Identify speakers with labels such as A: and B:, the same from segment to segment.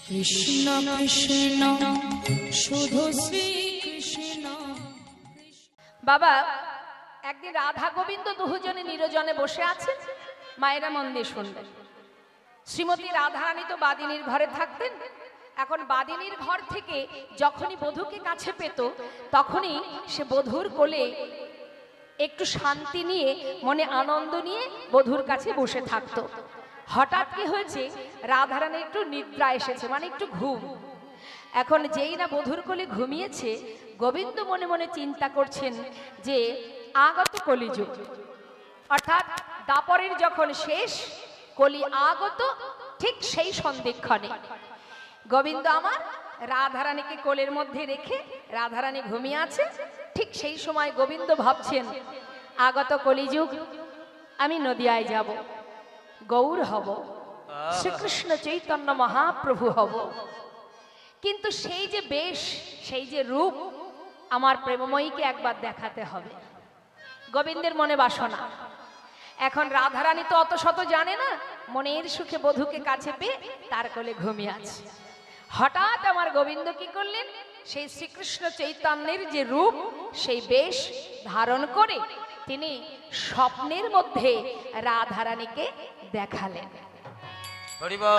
A: কৃষ্ণ কৃষ্ণ শুধু শ্রী কৃষ্ণ।
B: বাবা একদিন রাধা গোবিন্দ দুজনে নিরজনে বসে আছেন, মায়েরা মন দিয়ে শুনবেন। শ্রীমতী রাধারানী তো বাদিনীর ঘরে থাকতেন। এখন বাদিনীর ঘর থেকে যখনই বধূকে কাছে পেত তখনই সে বধূর কোলে একটু শান্তি নিয়ে, মনে আনন্দ নিয়ে বধূর কাছে বসে থাকতো। হঠাৎ কি হয়েছে, রাধারানী একটু নিদ্রা এসেছে, মানে একটু ঘুম। এখন যেই না বধূর কোলে ঘুমিয়েছে, গোবিন্দ মনে মনে চিন্তা করছেন যে আগত কলিযুগ, অর্থাৎ দাপরের যখন শেষ, কলি আগত, ঠিক সেই সন্ধিক্ষণে গোবিন্দ আমার রাধারানীকে কোলের মধ্যে রেখে রাধারানী ঘুমিয়ে আছে। ঠিক সেই সময় গোবিন্দ ভাবছেন, আগত কলিযুগ, আমি নদিয়ায় যাব, গৌর হব, শ্রীকৃষ্ণ চৈতন্য মহাপ্রভু হব। কিন্তু সেই যে বেশ, সেই যে রূপ, আমার প্রেমময়ীকে একবার দেখাতে হবে। গোবিন্দের মনে বাসনা। এখন রাধারানী তো অত শত জানে না, মনের সুখে বধূকে কাছে পেয়ে তার কোলে ঘুমিয়ে আছে। হঠাৎ আমার গোবিন্দ কি করলেন, সেই শ্রীকৃষ্ণ চৈতন্যের যে রূপ, সেই বেশ ধারণ করে তিনি স্বপ্নের মধ্যে রাধারানীকে দেখালেন।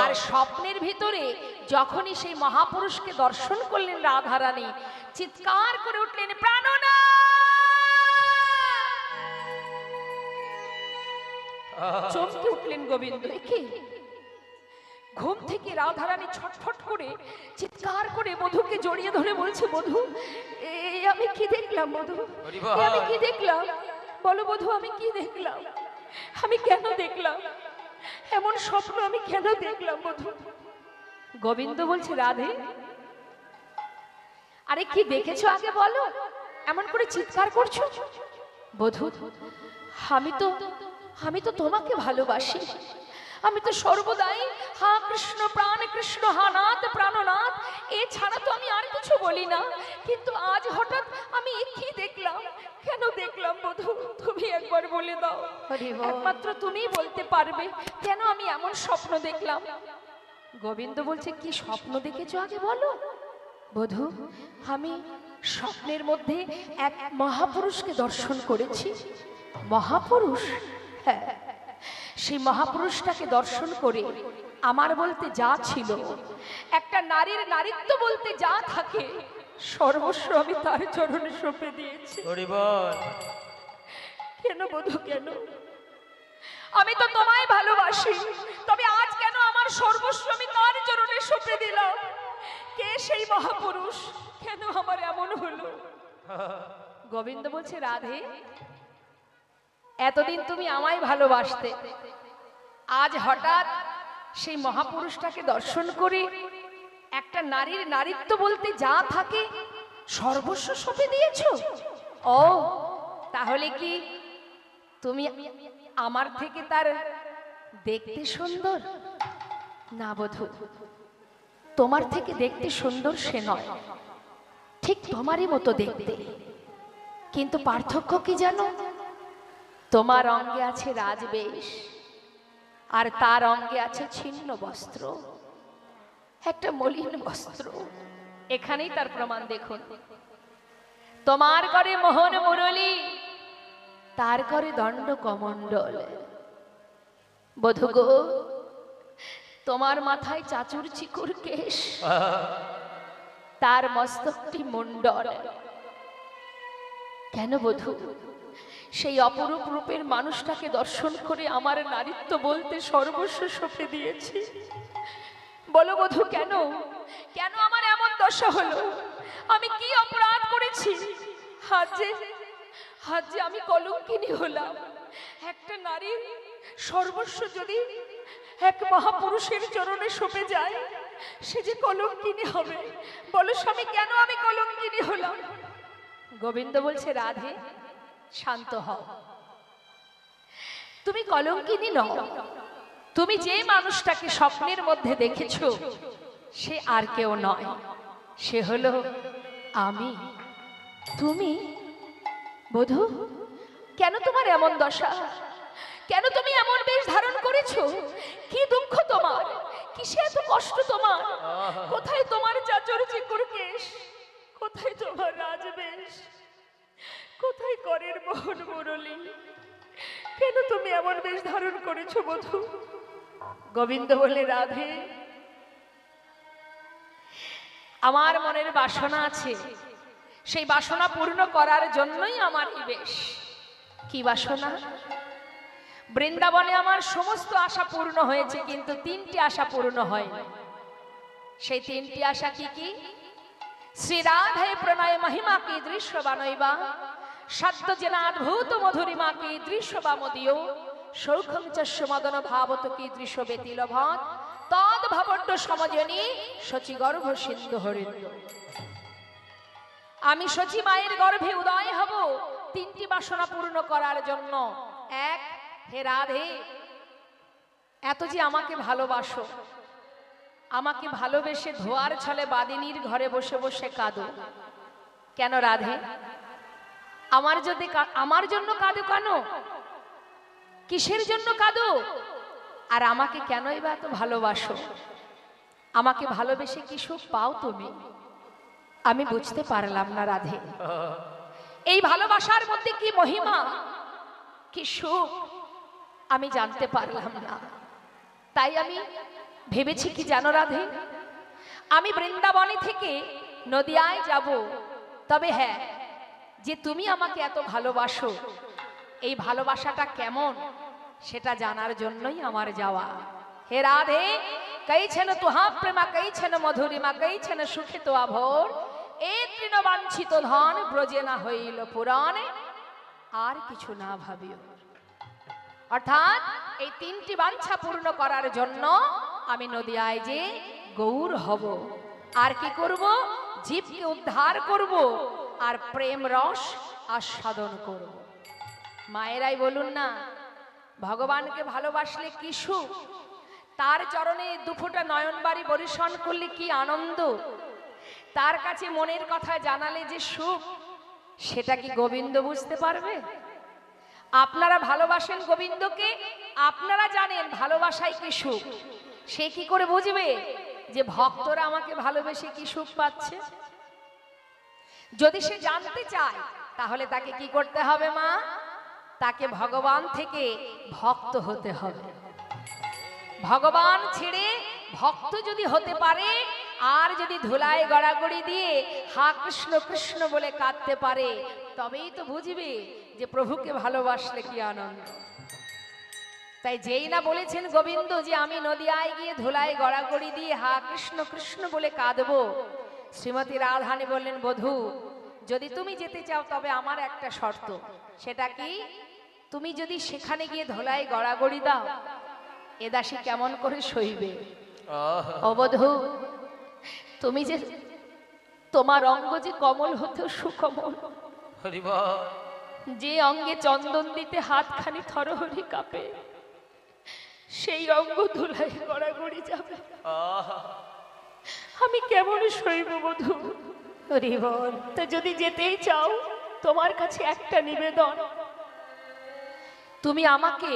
B: আর স্বপ্নের ভিতরে যখনই সেই মহাপুরুষকে দর্শন করলেন রাধারানী, চিৎকার করে উঠলেন, প্রাণনাথ! চমকে উঠলেন গোবিন্দ। কি ঘুম থেকে রাধারানী ছটফট করে চিৎকার করে বধূকে জড়িয়ে ধরে বলছে, বধূ আমি কি দেখলাম, বধূ আমি কি দেখলাম, বলো বধূ আমি কি দেখলাম, আমি কেন দেখলাম এমন স্বপ্ন, আমি কেন দেখলাম বধূ? গোবিন্দ বলছে, রাধে আরে কি দেখেছো আগে বলো, এমন করে চিৎকার করছো? বধূ আমি তো তোমাকে ভালোবাসি, আমি তো সর্বদাই হা কৃষ্ণ প্রাণ কৃষ্ণ, হা নাথ প্রাণনাথ, এছাড়া তো আমি আর কিছু বলি না। কিন্তু আজ হঠাৎ আমি কি দেখলাম, কেন দেখলাম বধূ, তুমি একবার বলে দাও, একমাত্র তুমিই বলতে পারবে কেন আমি এমন স্বপ্ন দেখলাম। গোবিন্দ বলছে, কি স্বপ্ন দেখেছো আগে বলো? বধূ আমি স্বপ্নের মধ্যে এক মহাপুরুষকে দর্শন করেছি। মহাপুরুষ? হ্যাঁ, সেই মহাপুরুষটাকে দর্শন করে আমার বলতে যা ছিল, একটা নারীর নারীত্ব বলতে যা থাকে, সর্বস্ব আমি তার চরণে সঁপে দিয়েছি। কেন বধূ কেন? আমি তো তোমায় ভালোবাসি, তবে আজ কেন আমার সর্বস্ব আমি তার চরণে সঁপে দিলাম? কে সেই মহাপুরুষ, কেন আমার এমন হলো? গোবিন্দ বলছে, রাধে এতদিন তুমি আমায় ভালোবাসতে, আজ হঠাৎ সেই মহাপুরুষটাকে দর্শন করে একটা নারীর নারীত্ব বলতে যা থাকে সর্বস্ব সঁপে দিয়েছো। ও তাহলে কি তুমি আমার থেকে তার দেখতে সুন্দর? না বধূ, তোমার থেকে দেখতে সুন্দর সে নয়, ঠিক তোমারই মতো দেখতে, কিন্তু পার্থক্য কি জানো? তোমার অঙ্গে আছে রাজবেশ, আর তার অঙ্গে আছে ছিন্ন বস্ত্র, একটা মলিন বস্ত্র। এখানেই তার প্রমাণ দেখুন। তোমার করে মোহন মুরলী, তার করে দণ্ড কমণ্ডল। বধূ গো, তোমার মাথায় চাচুর চিকুর কেশ, তার মস্তকটি মুন্ডল। কেন বধূ? সেই অপরূপ রূপের মানুষটাকে দর্শন করে আমার নারীত্ব বলতে সর্বস্ব সঁপে দিয়েছি। বলো বধূ কেন? কেন আমার এমন দশা হলো? আমি কি অপরাধ করেছি? আজ যে আমি কলঙ্কিনী হলাম। একটা নারীর সর্বস্ব যদি এক মহাপুরুষের চরণে সঁপে যায়, সে যে কলঙ্কিনী হবে। বলো স্বামী, কেন আমি কলঙ্কিনী হলাম? গোবিন্দ বলছে, রাধে শান্ত হও, তুমি কলঙ্কিনী নও। তুমি যে মানুষটাকে স্বপ্নের মধ্যে দেখেছো, সে আর কেউ নয়, সে হলো আমি। তুমি? বধূ কেন তোমার এমন দশা? কেন তুমি এমন বেশ ধারণ করেছো? কি দুঃখ তোমার? কিসে এত কষ্ট তোমার? কোথায় তোমার চাচর চিকুর কেশ? কোথায় তোমার রাজবেশ? কোথায় করের মোহন মুরলী? কেন তুমি এমন বেশ ধারণ করেছো বধূ? গোবিন্দ বলে, রাধে, আমার মনের বাসনা আছে, সেই বাসনা পূর্ণ করার জন্যই আমার এই বেশ। কি বাসনা? বৃন্দাবনে আমার সমস্ত আশা পূর্ণ হয়েছে, কিন্তু 3টি আশা পূর্ণ হয়নি। সেই 3টি আশা কি কি? শ্রী রাধায় প্রণয় মহিমা কি দৃশ্য বানৈবা, সদ্য জেনাদ্ভূত মধুরিমা কি দৃশ্য বা মদীয়, সৌখং চস্য মদন ভাবত কি দৃশ্য বেতিলভৎ, তদ ভবট্ট সমজনী শচী গর্ভ সিন্ধু হরিন্দ। আমি শচী মায়ের গর্ভে উদয় হব 3টি বাসনা পূর্ণ করার জন্য। এক, হে রাধে, এত যে আমাকে ভালোবাসো, আমাকে ভালোবেসে ধোয়ার ছলে বাদিনীর ঘরে বসে বসে কাঁদো কেন রাধে? আমার জন্য কাঁদো কেন? কিসের জন্য কাঁদো? আর আমাকে কেনই বা এত ভালোবাসো? আমাকে ভালোবেসে কি সুখ পাও তুমি? আমি বুঝতে পারলাম না রাধে। এই ভালোবাসার মধ্যে কি মহিমা, কি সুখ আমি জানতে পারলাম না। তাই আমি ভেবেছি কি জানো রাধে, আমি বৃন্দাবনে থেকে নদিয়ায় যাব। তবে হ্যাঁ, যে তুমি আমাকে এত ভালোবাসো, এই ভালোবাসাটা কেমন সেটা জানার জন্যই আমার যাওয়া। হে রাধে, কইছেন তুহা প্রেমা, কইছেন মধুরিমা, কইছেন সুখে তো আভোর, এ তৃণ বাঞ্ছিত ধন ব্রজে না হইল পুরাণ, আর কিছু না ভাবিও। অর্থাৎ এই 3টি বাঞ্ছা পূর্ণ করার জন্য আমি নদিয়ায় যে গৌর হব। আর কি করব? জীবকে উদ্ধার করব আর প্রেম রস আস্বাদন করব। মায়েরাই বলুন না, ভগবানকে ভালোবাসলে কি সুখ, তার চরণে দুফোঁটা নয়নবাড়ি বরিশন করলে কি আনন্দ, তার কাছে মনের কথা জানালে যে সুখ, সেটা কি গোবিন্দ বুঝতে পারবে? আপনারা ভালোবাসেন গোবিন্দকে, আপনারা জানেন ভালোবাসায় কি সুখ। সে কি করে বুঝবে যে ভক্তরা আমাকে ভালোবেসে কি সুখ পাচ্ছে? যদি সে জানতে চায় তাহলে তাকে কি করতে হবে মা? তাকে ভগবান থেকে ভক্ত হতে হবে। ভগবান ছেড়ে ভক্ত যদি হতে পারে, আর যদি ধুলায় গড়াগড়ি দিয়ে হা কৃষ্ণ কৃষ্ণ বলে কাঁদতে পারে, তবেই তো বুঝবে যে প্রভুকে ভালোবাসলে কি আনন্দ। তাই যেই না বলেছেন গোবিন্দ যে আমি নদিয়ায় গিয়ে ধুলায় গড়াগড়ি দিয়ে হা কৃষ্ণ কৃষ্ণ বলে কাঁদবো, শ্রীমতী রাধারানী বললেন, বধূ, যদি তুমি যেতে চাও তবে আমার একটা শর্ত। সেটা কি? তুমি যদি সেখানে গিয়ে ধুলায় গড়াগড়ি দাও, এ দাসী কেমন করে সইবে? ও বধূ, তুমি যে, তোমার অঙ্গ যে কমল হতেও সুকমল, যে অঙ্গে চন্দন দিতে হাতখানি থরহরি কাঁপে, সেই অঙ্গ ধুলায় গড়াগড়ি যাবে, আমি কেমন সইব বধূ? তো যদি যেতেই চাও, তোমার কাছে একটা নিবেদন, তুমি আমাকে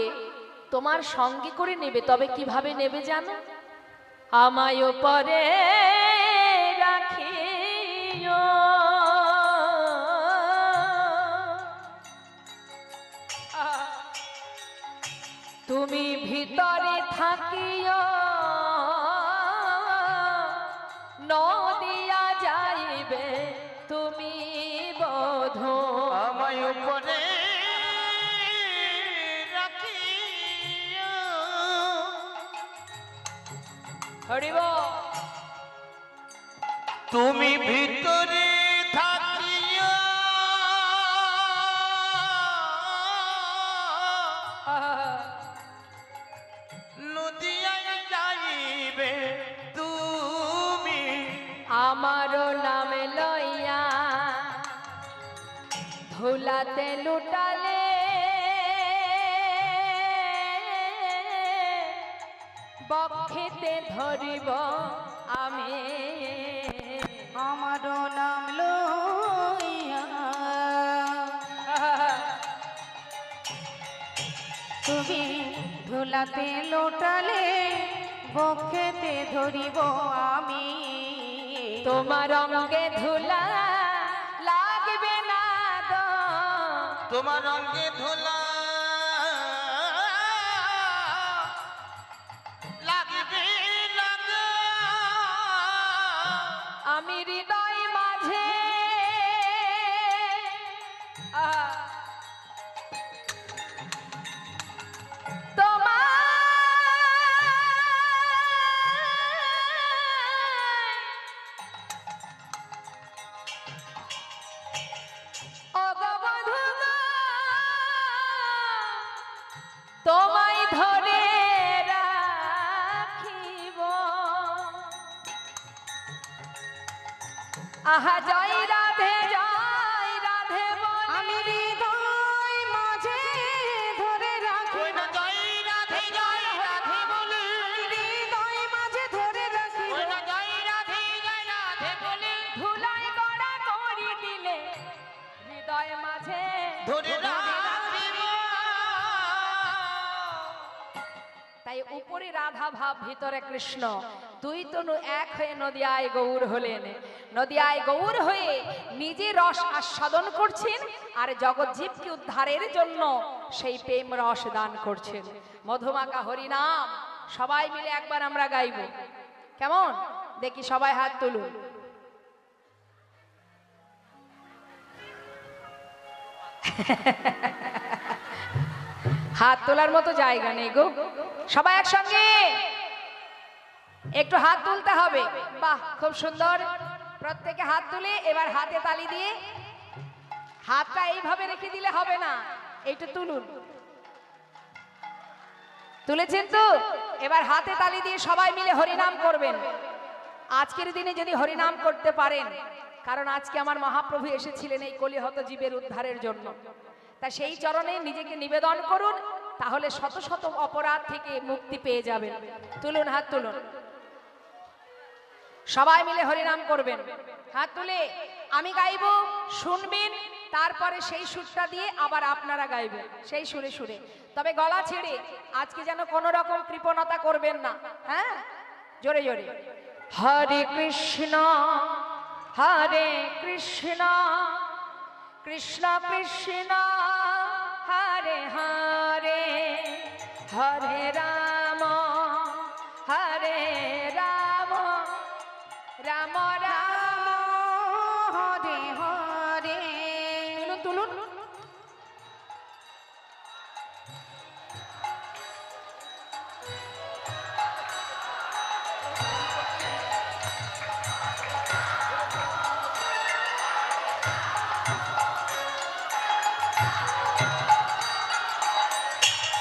B: তোমার সঙ্গে করে নেবে। তবে কিভাবে নেবে জানো? আমায় পরে রাখিও, তুমি ভিতরে থাকিও, নদিয়া যাইবে তুমি বধূ।
C: আমায় উপরে রাখিও,
B: হরিব,
C: তুমি ভিতরে থাকিও, নদিয়ায় যাইবে তুমি
B: আমার নামে লইয়া ধুলাতে লুটালে, বক্ষেতে ধরিব আমি
A: আমার নাম লইয়া, তুমি ধুলাতে লোটালে, বক্ষেতে ধরিব আমি
B: তোমার অঙ্গে ধুলা লাগবে না গো,
C: তোমার অঙ্গে ধুলা লাগবে না গো।
B: আমি হৃদয় মাঝে তোমায় ধরে রাখিব। আহা জয় রাধে বলে
A: আমি হৃদয় মাঝে ধরে রাখি
C: ওই না জয় রাধে বলে,
A: হৃদয় মাঝে ধরে রাখি
C: ওই না জয় রাধে বলে
B: ধুলায় গড়া করি দিলে হৃদয় মাঝে
C: ধরে রাখিব।
B: তাই উপরে রাধা ভাব ভিতরে কৃষ্ণ, দুই তনু এক হয়ে নদিয়ায় গৌর হলেন। নদিয়ায় গৌর হয়ে নিজে রস আস্বাদন করছেন আর জগৎজীবকে উদ্ধারের জন্য সেই প্রেম রস দান করছেন। মধুমাকা হরিনাম সবাই মিলে একবার আমরা গাইব, কেমন? দেখি সবাই হাত তুলুন। হাত তোলার মতো জায়গা নেই গো, সবাই একসঙ্গে একটু হাত তুলতে হবে। বাহ, খুব সুন্দর। প্রত্যেকে হাত তুলে এবার হাতে তালি দিয়ে, হাতটা এইভাবে রেখে দিলে হবে না, এইটা তুলুন। তুলেছেন তো? এবার হাতে তালি দিয়ে সবাই মিলে হরিনাম করবেন। আজকের দিনে যদি হরিনাম করতে পারেন, কারণ আজকে আমার মহাপ্রভু এসেছিলেন এই কলিহত জীবের উদ্ধারের জন্য, তা সেই চরণে নিজেকে নিবেদন করুন, তাহলে শত শত অপরাধ থেকে মুক্তি পেয়ে যাবেন। তুলুন, হাত তুলুন, সবাই মিলে হরিনাম করবেন। হাত তুলে আমি গাইব, শুনবেন, তারপরে সেই সুরটা দিয়ে আবার আপনারা গাইবেন সেই সুরে সুরে। তবে গলা ছেড়ে আজকে যেন কোনো রকম কৃপণতা করবেন না, হ্যাঁ? জোরে জোরে হরে কৃষ্ণ হরে কৃষ্ণ কৃষ্ণ কৃষ্ণ হরে হরে হরে রাম হরে রাম রাম রাম
A: হরে হরে।
B: তুলুন তুলুন।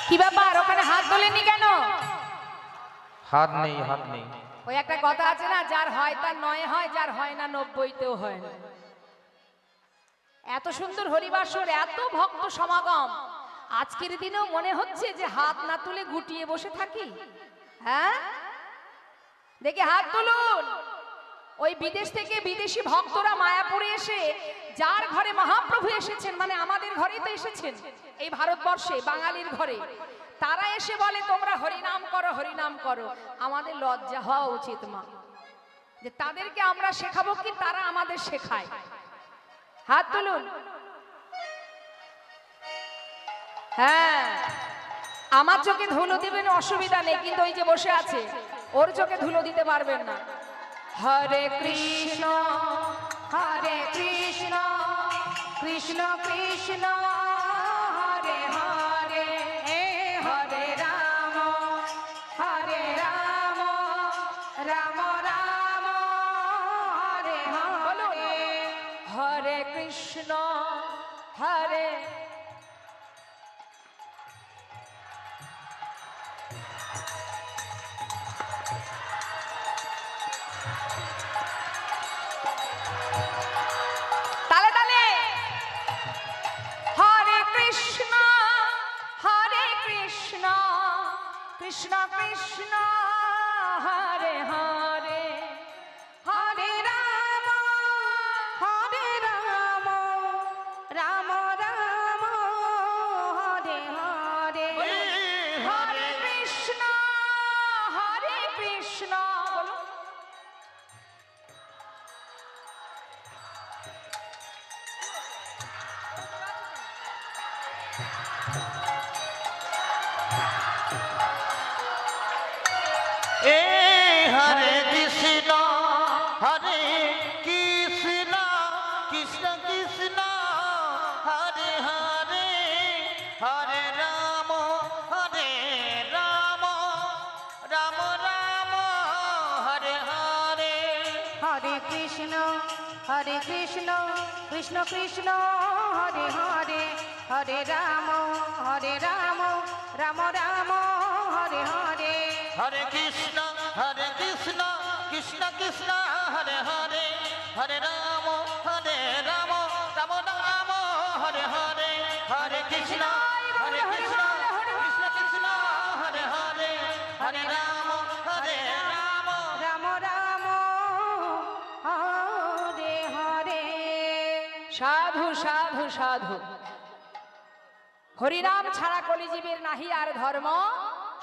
B: কি ব্যাপার, ওখানে হাত তোলেননি কেন?
C: হাত নেই, হাত নেই।
B: ওই একটা কথা আছে না, যার হয় তার নয় হয়, যার হয় না 90তেও হয় না। এত সুন্দর হরিবাসর, এত ভক্ত সমাগম, আজকের দিনেও মনে হচ্ছে যে হাত না তুলে গুটিয়ে বসে থাকি। হ্যাঁ, দেখি হাত তুলুন। ওই বিদেশ থেকে বিদেশি ভক্তরা মায়াপুরে এসে, যার ঘরে মহাপ্রভু এসেছেন, মানে আমাদের ঘরেই তো এসেছেন, এই ভারতবর্ষে বাঙালির ঘরে, তারা এসে বলে তোমরা হরিনাম করো, হরিনাম করো। আমাদের লজ্জা হওয়া উচিত মা, যে তাদেরকে আমরা শেখাবো কি তারা আমাদের শেখায়। হাত তুলুন। হ্যাঁ, আমার চোখে ধুলো দিবেন অসুবিধা নেই, কিন্তু ওই যে বসে আছে ওর চোখে ধুলো দিতে পারবেন না। হরে কৃষ্ণ
A: হরে কৃষ্ণ কৃষ্ণ কৃষ্ণ হরে হরে হরে রাম রাম রাম হরে হরে।
B: হরে কৃষ্ণ হরে তালে তালে হরে কৃষ্ণ কৃষ্ণ কৃষ্ণ হরে হরে
A: হরে রাম রাম রাম হরে হরে।
B: হরে কৃষ্ণ
A: কৃষ্ণ কৃষ্ণ কৃষ্ণ হরে হরে হরে রাম রাম রাম হরে হরে
C: হরে কৃষ্ণ কৃষ্ণ কৃষ্ণ হরে হরে হরে রাম রাম রাম রাম হরে হরে হরে কৃষ্ণ কৃষ্ণ কৃষ্ণ হরে হরে হরে রাম
A: রাম রাম হরে হরে
B: সাধু সাধু সাধু। হরিনাম ছাড়া কলিজীবের নাহি আর ধর্ম,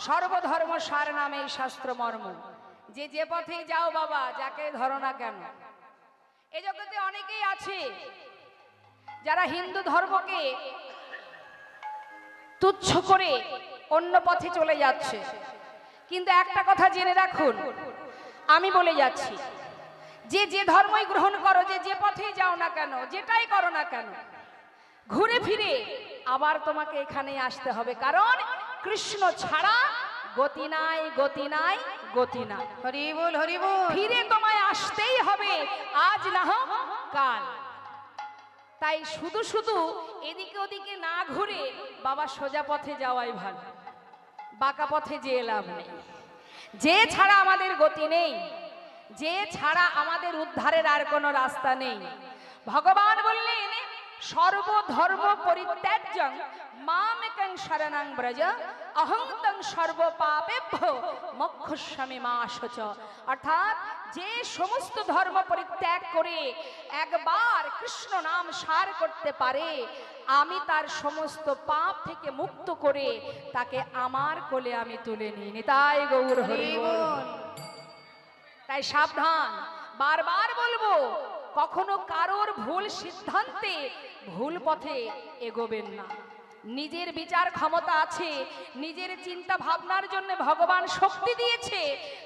B: সর্বধর্ম সার নামে শাস্ত্র মর্ম। যে পথেই যাও বাবা, যাকে ধরো না কেন। এই জগতে অনেকেই আছে যারা হিন্দু ধর্মকে তুচ্ছ করে অন্য পথে চলে যাচ্ছে। কিন্তু একটা কথা জেনে রাখুন, আমি বলে যাচ্ছি, যে ধর্মই গ্রহণ করো, যে পথেই যাও না কেন, যেটাই করো না কেন, ঘুরে ফিরে আবার তোমাকে এখানে আসতে হবে। কারণ কৃষ্ণ ছাড়া গতি নাই, গতি নাই, গতি নাই।
A: হরি বল হরি বল।
B: ফিরে তোমায় আসতেই হবে, আজ না হোক কাল। তাই শুধু শুধু এদিকে ওদিকে না ঘুরে বাবা সোজা পথে যাওয়াই ভালো, বাঁকা পথে যেয়ে লাভ নেই। যে ছাড়া আমাদের গতি নেই, যে ছাড়া আমাদের উদ্ধারের আর কোনো রাস্তা নেই। ভগবান বললেন সর্বধর্ম পরিত্যাজ্যং মামেকং শরণং ব্রজ অহং তং সর্ব পাপেভ্যো মোক্ষয়িষ্যামি মা শুচ। অর্থাৎ যে সমস্ত ধর্ম পরিত্যাগ করে একবার কৃষ্ণ নাম সার করতে পারে, আমি তার সমস্ত পাপ থেকে মুক্ত করে তাকে আমার কোলে আমি তুলে নিই। নিতাই গৌর হরি বল। তাই সাবধান, বারবার বলবো, কখনো কারোর ভুল সিদ্ধান্তে ভুল পথে এগোবেন না। নিজের বিচার ক্ষমতা আছে, নিজের চিন্তা ভাবনার জন্য ভগবান শক্তি দিয়েছে,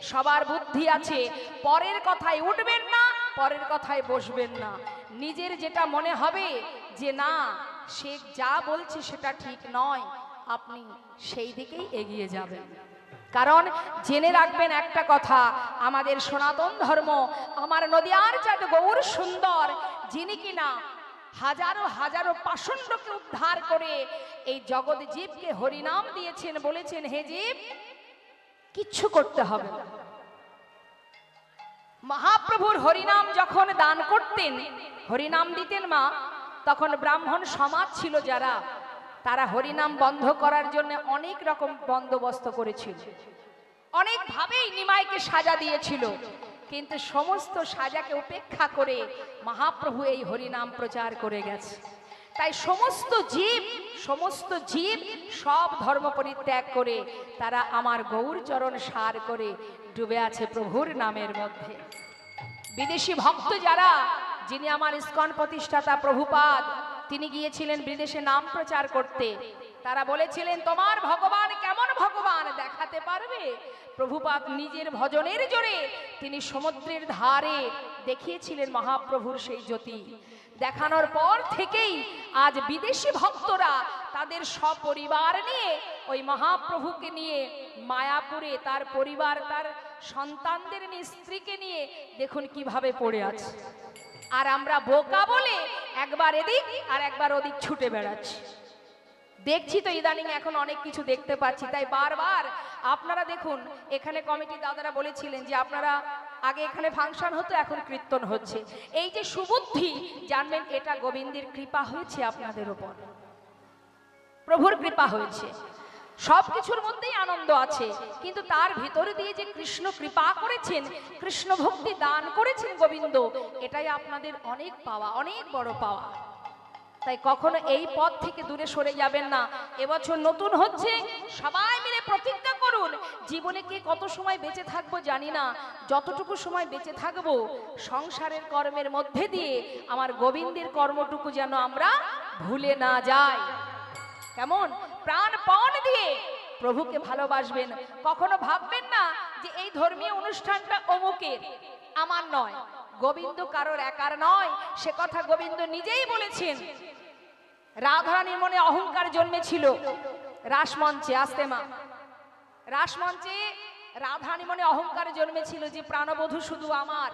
B: সবার বুদ্ধি আছে। পরের কথায় উঠবেন না, পরের কথায় বসবেন না। নিজের যেটা মনে হবে যে না, সে যা বলছে সেটা ঠিক নয়, আপনি সেই দিকেই এগিয়ে যাবেন। কারণ জেনে রাখবেন একটা কথা, আমাদের সনাতন ধর্ম, আমার নদিয়ার চাঁদ গৌর সুন্দর, যিনি কিনা হাজারো হাজারো পাষণ্ডকে উদ্ধার করে এই জগৎ জীবকে হরিনাম দিয়েছেন, বলেছেন হে জীব কিচ্ছু করতে হবে না। মহাপ্রভুর হরিনাম যখন দান করতেন, হরিনাম দিতেন মা, তখন ব্রাহ্মণ সমাজ ছিল যারা, তারা হরিনাম বন্ধ করার জন্য অনেক রকম বন্দোবস্ত করেছিল, অনেকভাবেই নিমাইকে সাজা দিয়েছিল। কিন্তু সমস্ত সাজাকে উপেক্ষা করে মহাপ্রভু এই হরিনাম প্রচার করে গেছে। তাই সমস্ত জীব সব ধর্ম পরিত্যাগ করে তারা আমার গৌর চরণ সার করে ডুবে আছে প্রভুর নামের মধ্যে। বিদেশি ভক্ত যারা, যিনি আমার ইস্কন প্রতিষ্ঠাতা প্রভুপাদ, তিনি গিয়েছিলেন বিদেশে নাম প্রচার করতে। তারা বলেছিলেন তোমার ভগবান কেমন ভগবান দেখাতে পারবে? প্রভুপাদ নিজের ভজনের জোরে তিনি সমুদ্রের ধারে দেখিয়েছিলেন মহাপ্রভুর সেই জ্যোতি। দেখানোর পর থেকেই আজ বিদেশি ভক্তরা তাদের সপরিবার নিয়ে ওই মহাপ্রভুকে নিয়ে মায়াপুরে তার পরিবার, তার সন্তানদের নিয়ে, স্ত্রীকে নিয়ে দেখুন কিভাবে পড়ে আছে। আর আমরা বোকা বলে একবার এদিক আর একবার ওদিক ছুটে বেড়াচ্ছি। দেখছি তো ইদানিং এখন অনেক কিছু দেখতে পাচ্ছি। তাই বারবার আপনারা দেখুন, এখানে কমিটি দাদারা বলেছিলেন যে আপনারা আগে এখানে ফাংশন হতো, এখন কীর্তন হচ্ছে। এই যে সুবুদ্ধি, জানবেন এটা গোবিন্দের কৃপা হয়েছে আপনাদের উপর, প্রভুর কৃপা হয়েছে। সব কিছুর মধ্যেই আনন্দ আছে, কিন্তু তার ভিতরে দিয়ে যে কৃষ্ণ কৃপা করেছেন, কৃষ্ণ ভক্তি দান করেছেন গোবিন্দ, এটাই আপনাদের অনেক পাওয়া, অনেক বড় পাওয়া। তাই কখনো এই পথ থেকে দূরে সরে যাবেন না। এবছর নতুন হচ্ছে, সবাই মিলে প্রতিজ্ঞা করুন, জীবনে কে কত সময় বেঁচে থাকবো জানি না, যতটুকু সময় বেঁচে থাকবো সংসারের কর্মের মধ্যে দিয়ে আমার গোবিন্দের কর্মটুকু যেন আমরা ভুলে না যাই। কেমন প্রাণপণ দিয়ে প্রভুকে ভালোবাসবেন। কখনো ভাববেন না যে এই ধর্মীয় অনুষ্ঠানটা অমুকের, আমার নয়। গোবিন্দ কারোর একার নয়, সে কথা গোবিন্দ নিজেই বলেছেন। রাধারানীর মনে অহংকার জন্মেছিল রাসমঞ্চে, আসতে মা, রাসমঞ্চে রাধারানীর মনে অহংকার জন্মেছিল যে প্রাণবধূ শুধু আমার।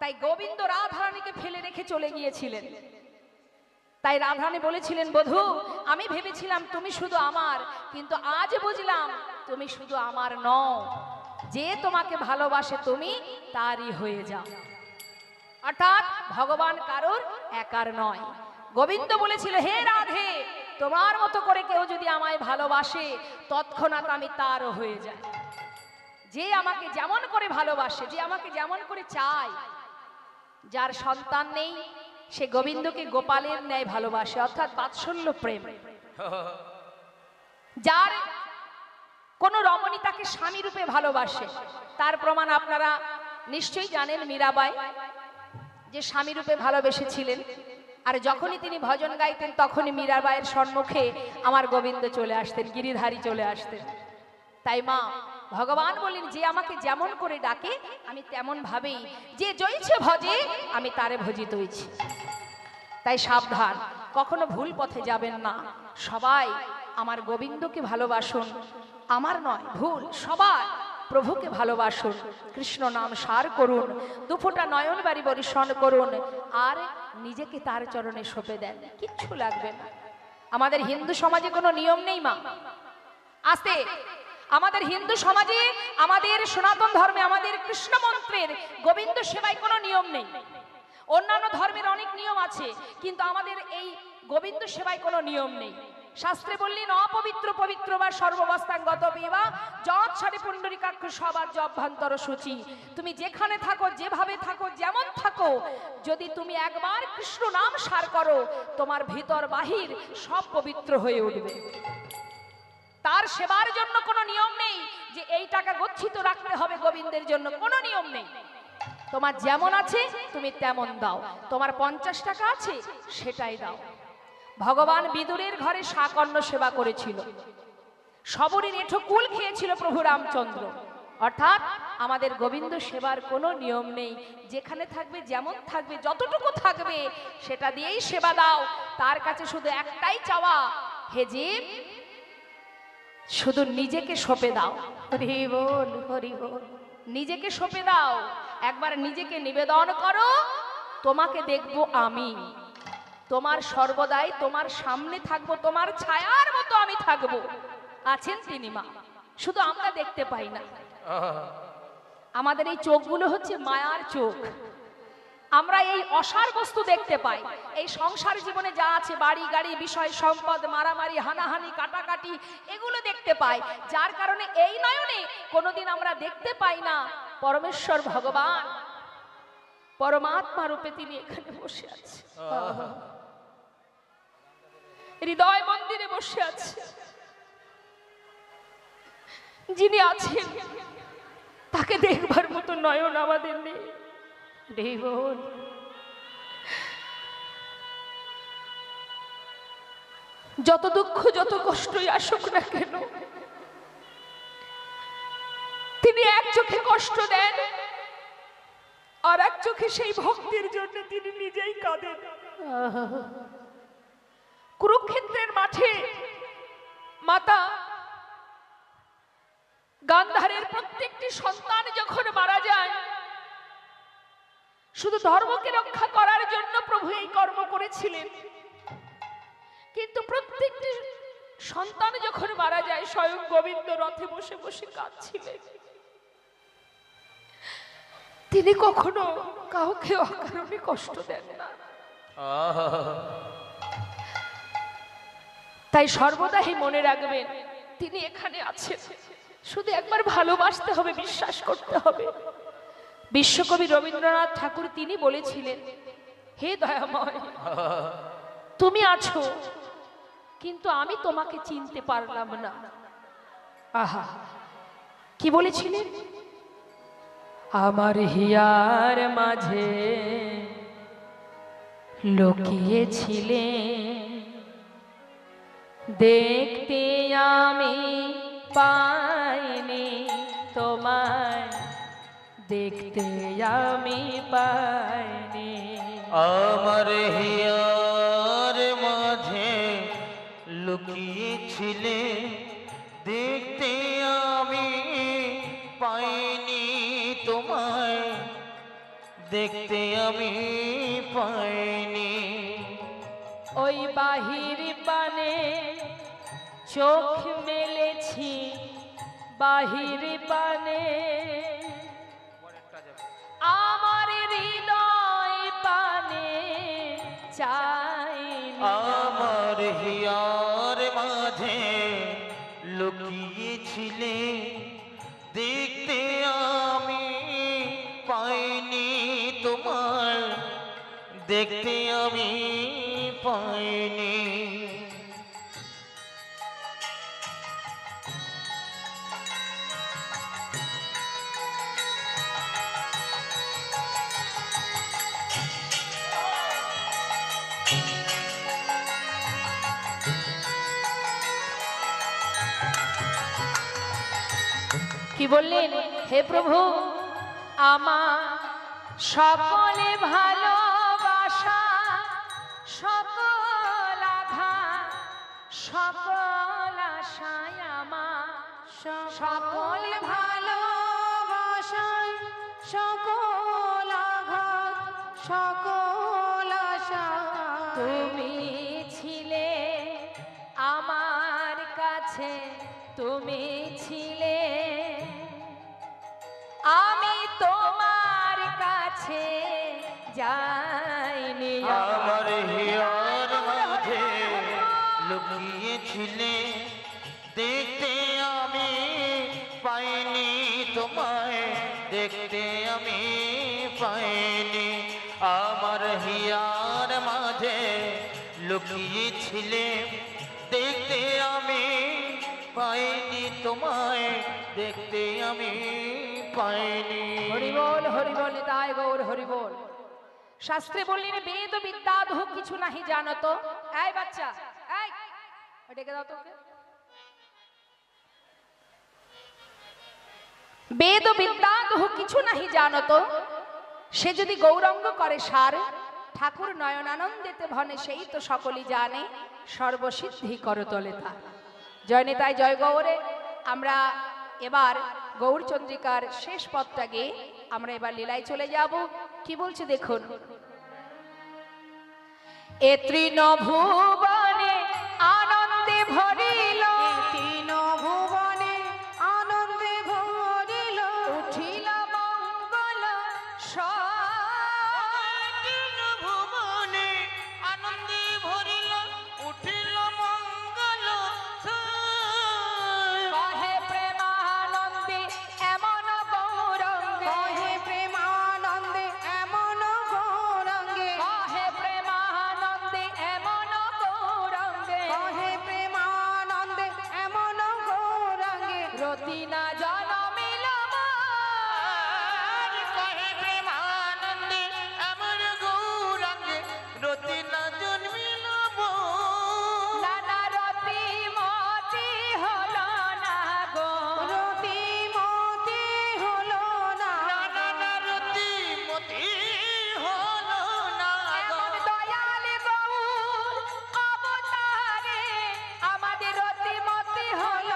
B: তাই গোবিন্দ রাধারানীকে ফেলে রেখে চলে গিয়েছিলেন। তাই রাধারানী বলেছিলেন, বধূ আমি ভেবেছিলাম তুমি শুধু আমার, কিন্তু আজ বুঝলাম তুমি শুধু আমার নও, যে তোমাকে ভালোবাসে তুমি তারই হয়ে যাও। অর্থাৎ ভগবান কারোর একার নয়। গোবিন্দ বলেছিল, হে রাধে, তোমার মতো করে কেউ যদি আমায় ভালোবাসে তৎক্ষণাৎ আমি তারও হয়ে যাই। যে আমাকে যেমন করে ভালোবাসে, যে আমাকে যেমন করে চায়, যার সন্তান নেই সে গোবিন্দকে গোপালের ন্যায় ভালোবাসে, অর্থাৎ বাৎসল্য প্রেম। যার কোন রমণী তাকে স্বামী রূপে ভালোবাসে, তার প্রমাণ আপনারা নিশ্চয়ই জানেন। মীরাবাই যে স্বামী রূপে ভালোবেসেছিলেন, আর যখনই তিনি ভজন গাইতেন তখনই মীরাবাইয়ের সম্মুখে আমার গোবিন্দ চলে আসতেন, গিরিধারী চলে আসতেন। তাই মা ভগবান বলেন, যে আমাকে যেমন করে ডাকে আমি তেমন ভাবেই, যে জয়ছে ভজে আমি তারে ভজিত হইছি। তাই সাবধান, কখনো ভুল পথে যাবেন না। সবাই আমার গোবিন্দকে ভালোবাসুন, আমার নয় ভুল, সবাই প্রভুকে ভালোবাসুন, কৃষ্ণ নাম সার করুন, দুফোঁটা নয়ন বাড়ি বরিশন করুন, আর নিজেকে তার চরণে সঁপে দেন, কিচ্ছু লাগবে না। আমাদের হিন্দু সমাজে কোনো নিয়ম নেই মা। আস্তে, আমাদের হিন্দু সমাজে, আমাদের সনাতন ধর্মে, আমাদের কৃষ্ণ মন্ত্রের গোবিন্দ সেবায় কোনো নিয়ম নেই। অন্যান্য ধর্মের অনেক নিয়ম আছে, কিন্তু আমাদের এই গোবিন্দ সেবায় কোনো নিয়ম নেই। শাস্ত্রে বললেন, অপবিত্র পবিত্র বা সর্ববস্থাঙ্গত বিবা যৎ সারে পুণ্ডরিকাক্ষ সবার অভ্যন্তর সূচি। তুমি যেখানে থাকো, যেভাবে থাকো, যেমন থাকো, যদি তুমি একবার কৃষ্ণ নাম সার করো, তোমার ভিতর বাহির সব পবিত্র হয়ে উঠবে। তার সেবার জন্য কোনো নিয়ম নেই যে এই টাকা গচ্ছিত রাখতে হবে গোবিন্দের জন্য, কোনো নিয়ম নেই। তোমার যেমন আছে তুমি তেমন দাও, তোমার 50 টাকা আছে সেটাই দাও। ভগবান বিদুরের ঘরে শাকন্য সেবা করেছিল, সবরীর এঁঠো কুল খেয়েছিল প্রভু রামচন্দ্র। অর্থাৎ আমাদের গোবিন্দ সেবার কোনো নিয়ম নেই, যেখানে থাকবে, যেমন থাকবে, যতটুকু থাকবে সেটা দিয়েই সেবা দাও। তার কাছে শুধু একটাই চাওয়া, হে জীব শুধু নিজেকে সঁপে দাও। হরি বল, হরি বল। নিজেকে সঁপে দাও, একবার নিজেকে নিবেদন করো, তোমাকে দেখবো আমি, তোমার সর্বদাই তোমার সামনে থাকবো, তোমার ছায়ার মতো আমি থাকবো। আছেন তিনি মা, শুধু আমরা দেখতে পাই না। আমাদের এই চোখগুলো হচ্ছে মায়ার চোখ, আমরা এই অসার বস্তু দেখতে পাই। এই সংসার জীবনে যা আছে, বাড়ি গাড়ি বিষয় সম্পদ, মারামারি হানাহানি কাটাকাটি, এগুলো দেখতে পাই, যার কারণে এই নয়নে কোনোদিন আমরা দেখতে পাই না পরমেশ্বর ভগবান পরমাত্মা রূপে তিনি এখানে বসে আছে, হৃদয় মন্দিরে বসে আছে। যিনি আছেন তাকে দেখবার মতো নয়ন আমাদের নেই। যত দুঃখ যত কষ্টই আসুক না কেন, তিনি এক চোখে কষ্ট দেন, আর এক চোখে সেই ভক্তির জন্য তিনি নিজেই কাঁদেন। কুরুক্ষেত্রের মাঠে মাতা গান্ধারের প্রত্যেকটি সন্তান যখন মারা যায়, শুধু ধর্মকে রক্ষা করার জন্য প্রভু এই কর্ম করেছিলেন, কিন্তু প্রত্যেকটি সন্তান যখন মারা যায় স্বয়ং গোবিন্দ রথে বসে বসে কাঁদছিলেন। তিনি কখনো কাউকে অকারণে কষ্ট দেন না। তাই সর্বদাই মনে রাখবেন তিনি এখানে আছেন, শুধু একবার ভালোবাসতে হবে, বিশ্বাস করতে হবে। বিশ্বকবি রবীন্দ্রনাথ ঠাকুর তিনি বলেছিলেন, হে দয়াময় তুমি আছো, কিন্তু আমি তোমাকে চিনতে পারলাম না। আহা, কি বলেছিলেন? আমার হিয়ার মাঝে লুকিয়েছিলেন, দেখতে আমি পাইনি তোমায়, দেখতে আমি পাইনি।
C: আমার হিয়ার মাঝে লুকিয়েছিলে, দেখতে আমি পাইনি তোমায়, দেখতে আমি পাইনি।
B: ওই বাহির পানে চোখ মেলেছি, বাহির পানে আমার হৃদয় পানে চাইনি।
C: আমার হিয়ার মাঝে লুকিয়েছিলে, দেখতে আমি পাইনি তোমার, দেখতে আমি পাইনি।
B: কি বললেন? হে প্রভু, আমার সকলে ভালোবাসা, সকল আঘাত, সকল আশায় আমার,
A: সকল ভালোবাসায় সকল আঘাত সকল আশা
B: তুমি ছিলে আমার কাছে, তুমি ছিলে, আমি তোমার কাছে যাইনি।
C: আমার হিয়ার মাঝে লুকিয়েছিলে, দেখতে আমি পাইনি তোমায়, দেখতে আমি পাইনি। আমার হিয়ার মাঝে লুকিয়েছিলে, দেখতে আমি পাইনি তোমায়, দেখতে আমি পাইনি।
B: হরিবল হরিবল নিতাই গৌর হরিবল। শাস্ত্রে বললেন বেদ বিদ্যা ধু কিছু নাহি জানত। এই বাচ্চা, এই ডেকে দাও তোকে। বেদ বিদ্যা ধু কিছু নাহি জানত, সে যদি গৌরঙ্গ করে সার, ঠাকুর নয়নানন্দেতে ভনে সেই তো সকলই জানে, সর্বসিদ্ধি করতলে তা। জয় নিতাই জয় গৌরে। আমরা এবার গৌরচন্দ্রিকার শেষ পদটা গিয়ে আমরা এবার লীলায় চলে যাব। কি বলছে দেখুন। এ তৃণ ভুবনে আনন্দে ভরিল,
A: তিন ভুবনে আনন্দে ভরিল
B: উঠিল মঙ্গল
C: ভুবনে আনন্দে ভরিল, উঠিল মঙ্গল।
B: কহে প্রেমানন্দে এমন গৌরঙ্গে,
A: কহে প্রেমানন্দে এমন গৌরঙ্গে
B: কহে প্রেমানন্দে এমন গৌরঙ্গে,
A: কহে প্রেমানন্দে এমন গৌরঙ্গে
B: রতি না জনমিল
C: কহে প্রেমানন্দে আমার গৌরাঙ্গে, রতি না জন্মিল
B: নানা রতি মতি হল না গো,
A: রতিমতি হলো না
C: নানা রতি মতি হলো না গো।
B: এমন দয়াল গৌর অবতারে আমাদের রতি মতি হল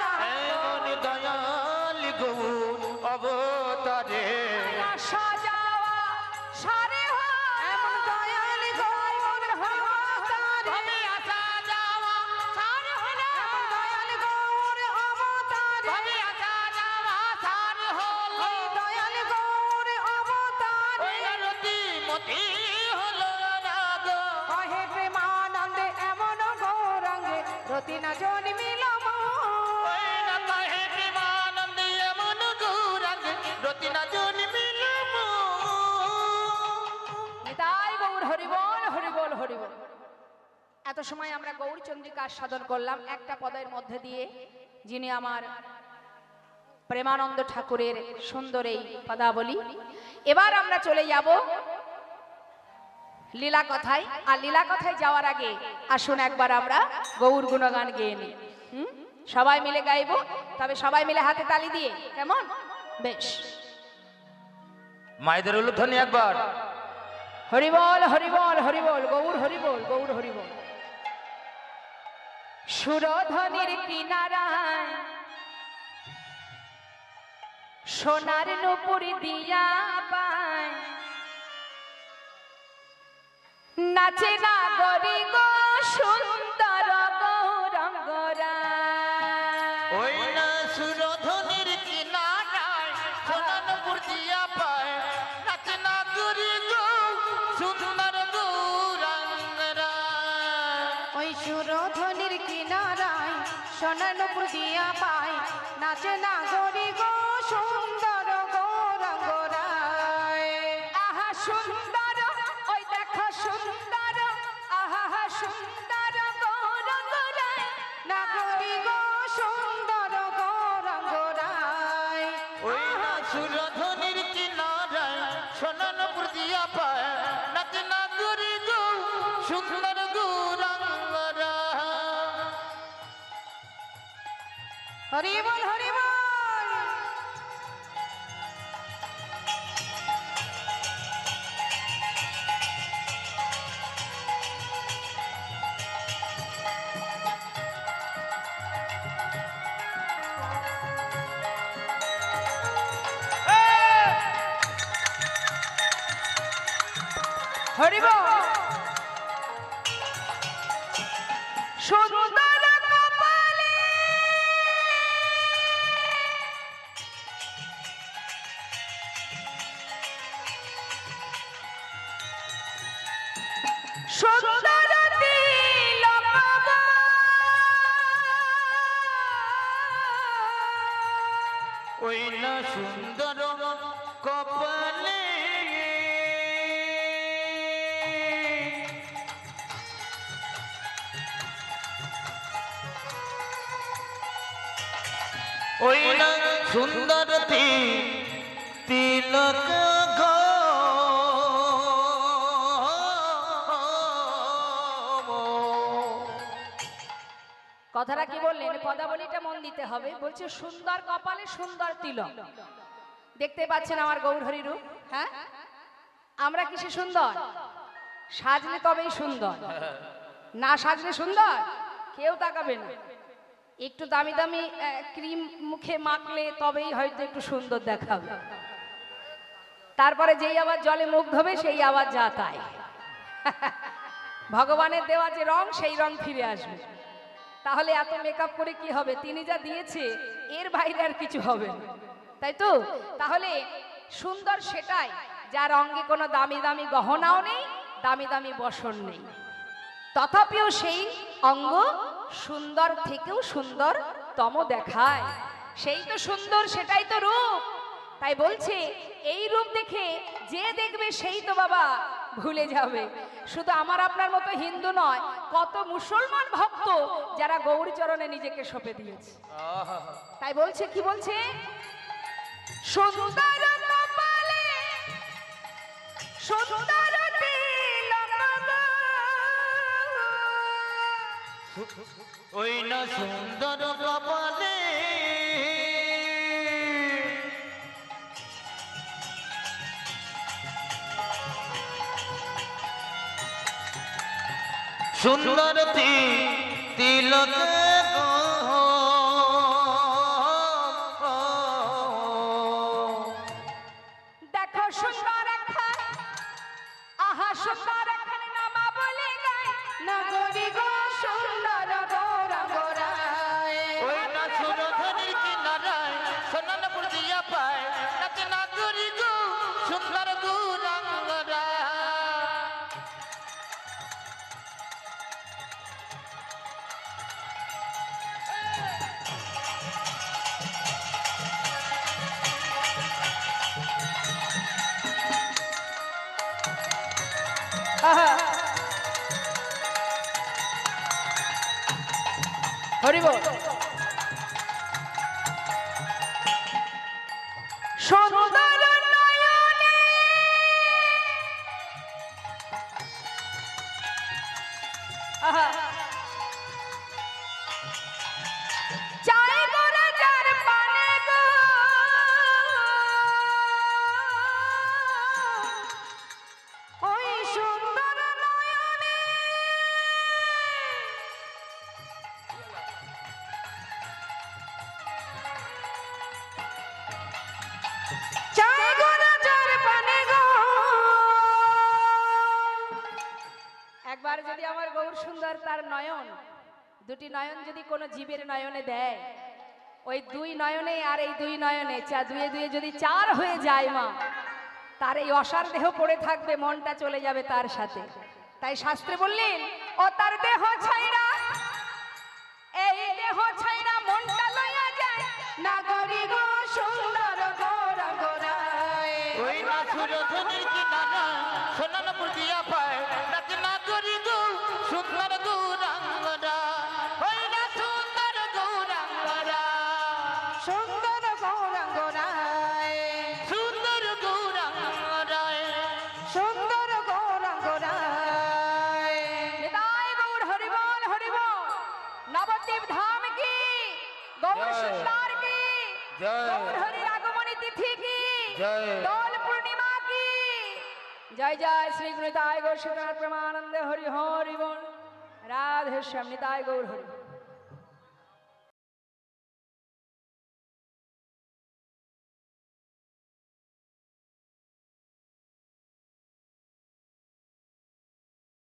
B: না
C: এমন দয়াল গৌর অবতারে,
B: সাজাওয়া সারে
A: এমন দয়াল গৌর অবতারে
C: আমি আসা যাওয়া সার হলো,
A: এমন দয়াল গৌর অবতারে
C: আমি আসা যাওয়া সার হলো।
A: ওই দয়াল গৌর অবতারে
C: ওই রতি মতি হলো না গো।
A: কহে প্রেমানন্দে এমন গৌরঙ্গে রতি না জন্মিল
C: ওই না কহে প্রেমানন্দে এমন গৌরাঙ্গে, রতি না জন্মিল
B: নিতাই গৌর হরিবল হরিবল হরিবল। এত সময় আমরা গৌরচন্দ্রিকা সাধন করলাম একটা পদের মধ্যে দিয়ে, যিনি আমার প্রেমানন্দ ঠাকুরের সুন্দর এই পদাবলী। এবার আমরা চলে যাব লীলা কথায়। আর লীলা কথায় যাওয়ার আগে আসুন একবার আমরা গৌর গুণগান গেয়ে নিই। সবাই মিলে গাইবো, তবে সবাই মিলে হাতে তালি দিয়ে, কেমন? বেশ।
C: মায়েদের উলুধ্বনি একবার।
B: হরিবল হরিবল হরিবল, গৌর হরিবল গৌর হরিবল। সুরধনির কিনারায় সোনার নুপুর দিয়া পায়, নাচে না গরি গো সুন্দর গৌরঙ্গরা।
C: ওই না সুরধনির কিনারায় সোনানপুর দিয়া পায় নাচে না গরি গো সুন্দর গৌরাঙ্গরা।
A: ওই সুরধনির কিনারায় সোনানপুর দিয়া পায় নাচে না গরি গো সুন্দর গৌরাঙ্গরায়।
B: আহা সুন্দর ওই দেখো সুন্দর, আহা সুন্দর গৌরঙ্গরা।
A: না গরি গো সুন্দর গৌরাঙ্গরায়।
C: ওই না সুরধনির কিনারায় সোনানপুর দিয়া পায় নাচে না গরি গো সুন্দর গৌরাঙ্গরা।
A: হরি বল হরি বল।
B: হরি বল। সুন্দর কপালে সুন্দর তিলক গো।
C: ওই না সুন্দর কপালে ওই না সুন্দর তিলক গো।
B: কথাটা কি বললেন, পদাবলীটা মন দিতে হবে। বলছে সুন্দর কপালে সুন্দর তিলক। দেখতে পাচ্ছেন আমার গৌরহরি রূপ? হ্যাঁ, আমরা কিসে সুন্দর? সাজলে তবেই সুন্দর, না সাজলে সুন্দর কেউ তাকাবে না। একটু দামি দামি ক্রিম মুখে মাখলে তবেই হয়তো একটু সুন্দর দেখাবে। তারপরে যেই আবার জলে মুখ ধোবে সেই আবার যা তাই। ভগবানের দেওয়া যে রং সেই রং ফিরে আসবে। তাহলে এত মেকআপ করে কি হবে? তিনি যা দিয়েছে এর বাইরে আর কিছু হবে না, তাই তো? তাহলে সুন্দর সেটাই যার অঙ্গে কোনো দামি দামি গহনাও নেই, দামি দামি বসন নেই, তথাপিও সেই অঙ্গ সুন্দর থেকেও সুন্দর তম দেখায়। সেই তো সুন্দর, সেটাই তো রূপ। তাই বলছে এই রূপ দেখে যে দেখবে সেই তো বাবা ভুলে যাবে। শুধু আমার আপনার মতো হিন্দু নয়, কত মুসলমান ভক্ত যারা গৌরী চরণে নিজেকে সঁপে দিয়েছে। তাই বলছে, কি বলছে? সুন্দর কপালে সুন্দর তিলক গো।
C: ওই না সুন্দর কপালে সুন্দর তিলক গো।
B: দেখো সুন্দর একখান, আহা সুন্দর একখান নামা বলে গায়।
A: না গরি গো সুন্দর গৌরাঙ্গরায়।
C: ওই না সুরধনির কিনারায় সোনানপুর দিয়া পায় নাচে না গরি গো সুন্দর গৌরাঙ্গরা।
B: আহা, হরি বল। সুন্দর নয়নে আহা, চাই গো রাজার পানে গো।
A: ওই সুন্দর নয়নে চাই গো রাজার পানে গো।
B: এবার যদি আমার গৌর সুন্দর তার নয়ন, দুটি নয়ন যদি কোনো জীবের নয়নে দেয়, ওই দুই নয়নে আর এই দুই নয়নে দুয়ে দুয়ে যদি চার হয়ে যায় মা, তার এই অসার দেহ পড়ে থাকবে, মনটা চলে যাবে তার সাথে। তাই শাস্ত্রে বললেন, ও তার দেহ ছাইরা, এই দেহ ছাইরা মনটা লইয়া যায়
A: নাগরী গো সুন্দর গৌরাঙ্গ রায়।
C: ওই না সুরধনির কিনারা সোনানপুর দিয়া পায় নাকি নাগরি গো সুন্দর গৌরাঙ্গরা। ওই না সুন্দর গৌরাঙ্গরা,
A: সুন্দর গৌরাঙ্গ রায়,
C: সুন্দর গৌরাঙ্গরা।
A: সুন্দর গৌরাঙ্গ রায়।
B: নিতাই গৌর হরিবল হরিবল, নবদ্বীপ ধাম কি, গৌর
C: জয়।
B: সুন্দর কি,
C: জয়।
B: গৌর হরির আগমনী তিথি কি,
C: জয়।
B: দোল পূর্ণিমা কি। জয় জয় শ্রী গুরু নিতাই গৌর শ্রী প্রেমানন্দে হরি হরি বল। রাধে শ্যাম নিতাই গৌর হরি।